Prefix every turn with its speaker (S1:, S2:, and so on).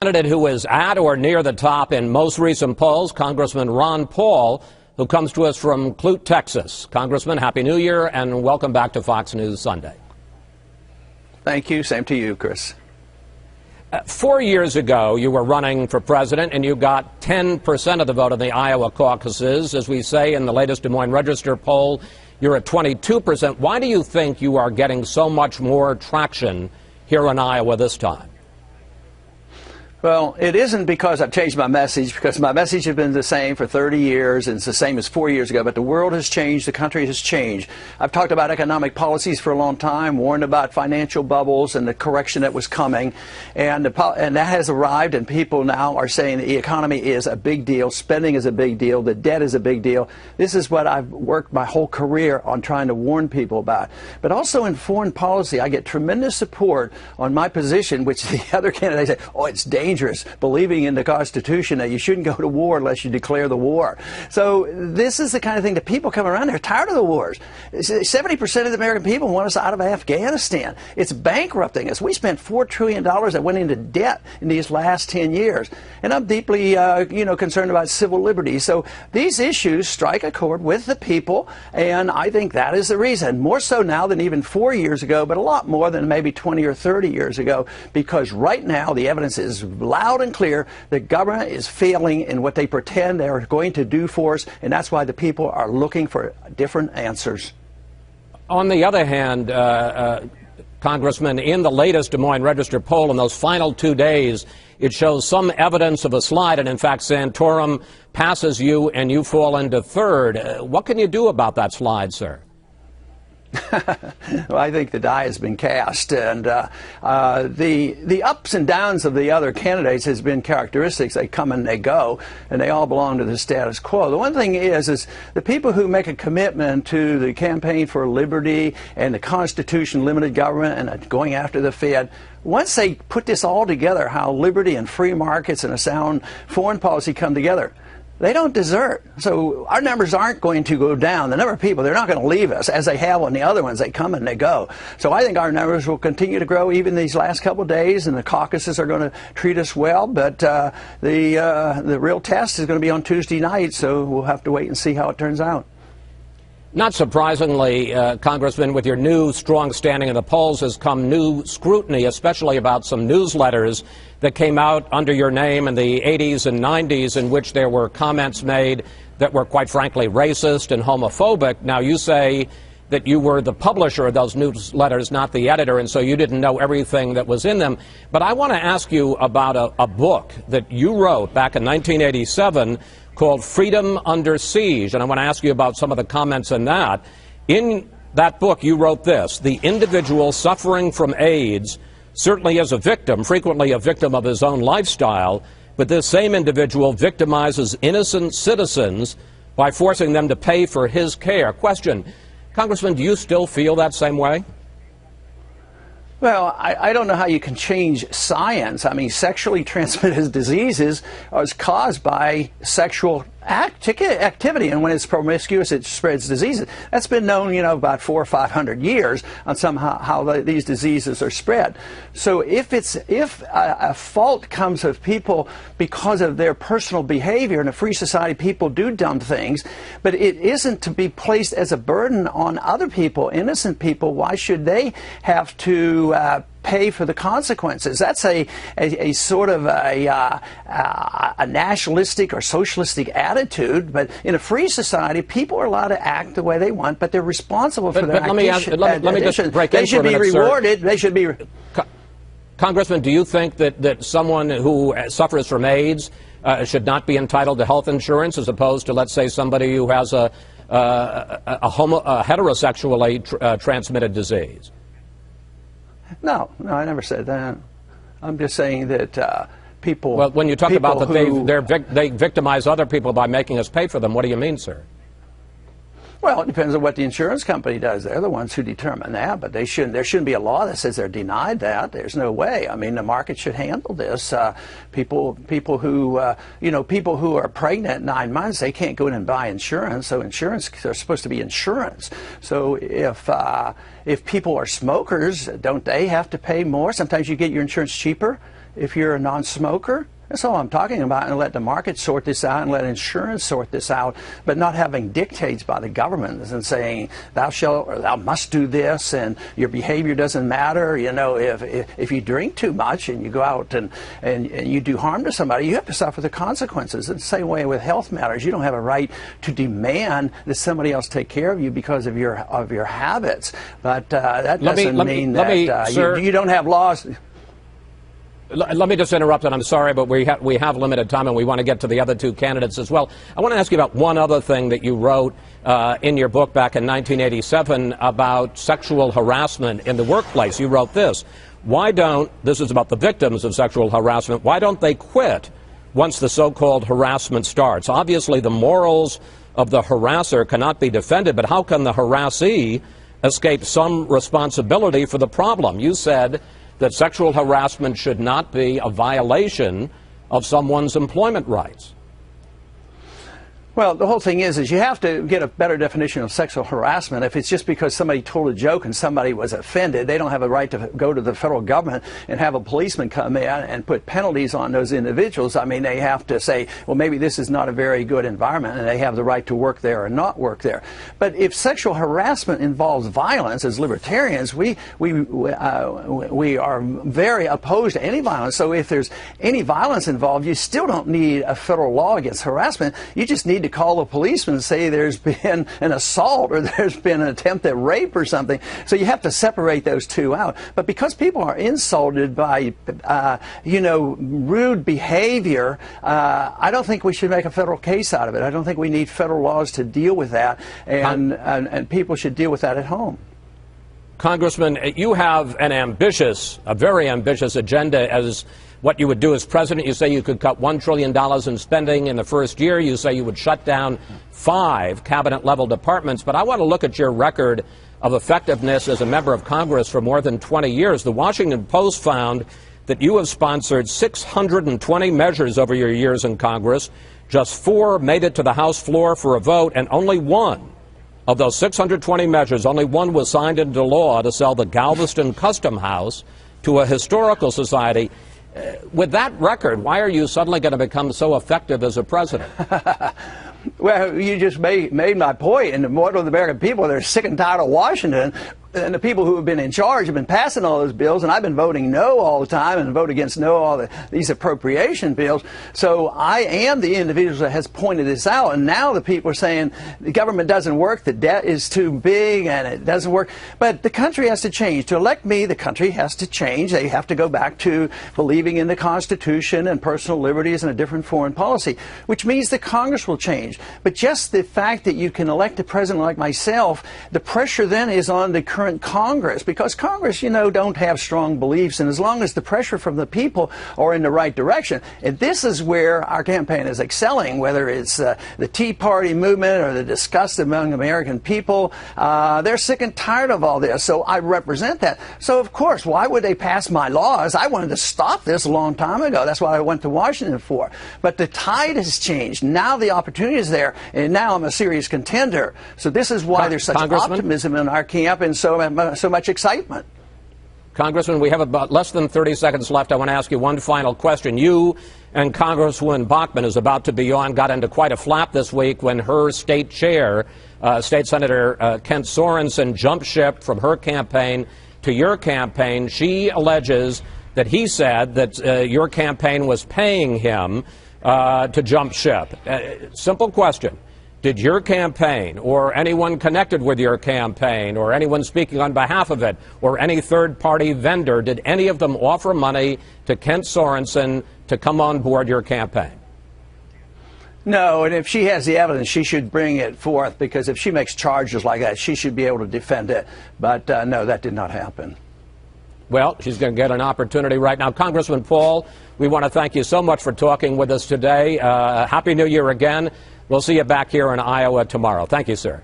S1: Candidate who is at or near the top in most recent polls, Congressman Ron Paul, who comes to us from Clute, Texas. Congressman, Happy New Year and welcome back to Fox News Sunday.
S2: Thank you. Same to you, Chris.
S1: 4 years ago, you were running for president and you got 10% of the vote in the Iowa caucuses. As we say in the latest Des Moines Register poll, you're at 22%. Why do you think you are getting so much more traction here in Iowa this time?
S2: Well, it isn't because I've changed my message, because my message has been the same for 30 years, and it's the same as 4 years ago, but the world has changed, the country has changed. I've talked about economic policies for a long time, warned about financial bubbles and the correction that was coming, and that has arrived, and people now are saying the economy is a big deal, spending is a big deal, the debt is a big deal. This is what I've worked my whole career on trying to warn people about. But also in foreign policy, I get tremendous support on my position, which the other candidates say, oh, it's dangerous, believing in the Constitution that you shouldn't go to war unless you declare the war. So this is the kind of thing that people come around, they're tired of the wars. 70% of the American people want us out of Afghanistan. It's bankrupting us. We spent $4 trillion that went into debt in these last 10 years. And I'm deeply concerned about civil liberties. So these issues strike a chord with the people, and I think that is the reason. More so now than even 4 years ago, but a lot more than maybe 20 or 30 years ago, because right now the evidence is loud and clear. The government is failing in what they pretend they are going to do for us, and that's why the people are looking for different answers.
S1: On the other hand, Congressman, in the latest Des Moines Register poll in those final 2 days, it shows some evidence of a slide, and in fact Santorum passes you and you fall into third. What can you do about that slide, sir?
S2: Well, I think the die has been cast, and the ups and downs of the other candidates has been characteristics. They come and they go, and they all belong to the status quo. The one thing is the people who make a commitment to the campaign for liberty and the Constitution, limited government, and going after the Fed, once they put this all together, how liberty and free markets and a sound foreign policy come together, they don't desert. So our numbers aren't going to go down. The number of people, they're not going to leave us as they have on the other ones. They come and they go. So I think our numbers will continue to grow even these last couple of days, and the caucuses are going to treat us well. But the real test is going to be on Tuesday night, so we'll have to wait and see how it turns out.
S1: Not surprisingly, Congressman, with your new strong standing in the polls has come new scrutiny, especially about some newsletters that came out under your name in the 80s and 90s in which there were comments made that were, quite frankly, racist and homophobic. Now, you say that you were the publisher of those newsletters, not the editor, and so you didn't know everything that was in them. But I want to ask you about a book that you wrote back in 1987 called Freedom Under Siege, and I want to ask you about some of the comments in that. In that book, you wrote this: the individual suffering from AIDS certainly is a victim, frequently a victim of his own lifestyle, but this same individual victimizes innocent citizens by forcing them to pay for his care. Question, Congressman, do you still feel that same way?
S2: Well, I don't know how you can change science. I mean, sexually transmitted diseases are caused by sexual activity, and when it's promiscuous, it spreads diseases. That's been known, about 400 or 500 years on how these diseases are spread. So if a fault comes of people because of their personal behavior, in a free society, people do dumb things, but it isn't to be placed as a burden on other people, innocent people. Why should they have to pay for the consequences? That's a sort of a nationalistic or socialistic attitude. But in a free society, people are allowed to act the way they want, but they're responsible for their actions.
S1: Let me just break in
S2: They should
S1: for a minute,
S2: be rewarded.
S1: Sir.
S2: They should be.
S1: Congressman, do you think that someone who suffers from AIDS should not be entitled to health insurance, as opposed to, let's say, somebody who has a heterosexually transmitted disease?
S2: No, I never said that. I'm just saying that people.
S1: Well, when you talk about that they victimize other people by making us pay for them, what do you mean, sir?
S2: Well, it depends on what the insurance company does. They're the ones who determine that, but there shouldn't be a law that says they're denied that. There's no way. I mean, the market should handle this. People who are pregnant 9 months, they can't go in and buy insurance. So insurance, they're supposed to be insurance. So if people are smokers, don't they have to pay more? Sometimes you get your insurance cheaper if you're a non-smoker. That's all I'm talking about, and let the market sort this out and let insurance sort this out, but not having dictates by the government and saying thou shalt or thou must do this and your behavior doesn't matter. You know, if you drink too much and you go out and you do harm to somebody, you have to suffer the consequences. It's the same way with health matters. You don't have a right to demand that somebody else take care of you because of your habits. But that doesn't mean that you don't have laws.
S1: Let me just interrupt, and I'm sorry, but we have limited time, and we want to get to the other two candidates as well. I want to ask you about one other thing that you wrote in your book back in 1987 about sexual harassment in the workplace. You wrote this: this is about the victims of sexual harassment, why don't they quit once the so-called harassment starts? Obviously, the morals of the harasser cannot be defended, but how can the harassee escape some responsibility for the problem? You said that sexual harassment should not be a violation of someone's employment rights.
S2: Well, the whole thing is you have to get a better definition of sexual harassment. If it's just because somebody told a joke and somebody was offended, they don't have a right to go to the federal government and have a policeman come in and put penalties on those individuals. I mean, they have to say, well, maybe this is not a very good environment, and they have the right to work there or not work there. But if sexual harassment involves violence, as libertarians, we are very opposed to any violence. So if there's any violence involved, you still don't need a federal law against harassment. You just need to call the policeman and say there's been an assault or there's been an attempt at rape or something. So you have to separate those two out. But because people are insulted by, rude behavior, I don't think we should make a federal case out of it. I don't think we need federal laws to deal with that, and people should deal with that at home.
S1: Congressman, you have a very ambitious agenda as what you would do as president. You say you could cut $1 trillion in spending in the first year. You say you would shut down 5 cabinet-level departments. But I want to look at your record of effectiveness as a member of Congress for more than 20 years. The Washington Post found that you have sponsored 620 measures over your years in Congress. Just 4 made it to the House floor for a vote, and only one of those 620 measures, only one was signed into law to sell the Galveston Custom House to a historical society. With that record, why are you suddenly going to become so effective as a president?
S2: Well, you just made my point, and more of the American people, they're sick and tired of Washington. And the people who have been in charge have been passing all those bills, and I've been voting no all the time and vote against no all these appropriation bills. So I am the individual that has pointed this out, and now the people are saying the government doesn't work, the debt is too big, and it doesn't work. But the country has to change. To elect me, the country has to change. They have to go back to believing in the Constitution and personal liberties and a different foreign policy, which means the Congress will change. But just the fact that you can elect a president like myself, the pressure then is on the current Congress, because Congress, don't have strong beliefs, and as long as the pressure from the people are in the right direction, and this is where our campaign is excelling, whether it's the Tea Party movement or the disgust among American people, they're sick and tired of all this, so I represent that. So of course, why would they pass my laws? I wanted to stop this a long time ago. That's what I went to Washington for. But the tide has changed. Now the opportunity is there, and now I'm a serious contender. So this is why there's such optimism in our camp, and so much excitement.
S1: Congressman, we have about less than 30 seconds left. I want to ask you one final question. You and Congresswoman Bachmann is about to be on, got into quite a flap this week when her state chair, State Senator Kent Sorensen, jumped ship from her campaign to your campaign. She alleges that he said that your campaign was paying him to jump ship. Simple question. Did your campaign or anyone connected with your campaign or anyone speaking on behalf of it or any third-party vendor, did any of them offer money to Kent Sorensen to come on board your campaign?
S2: No, and if she has the evidence, she should bring it forth, because if she makes charges like that, she should be able to defend it. But no, that did not happen.
S1: Well, she's going to get an opportunity right now. Congressman Paul, we want to thank you so much for talking with us today. Happy New Year again. We'll see you back here in Iowa tomorrow. Thank you, sir.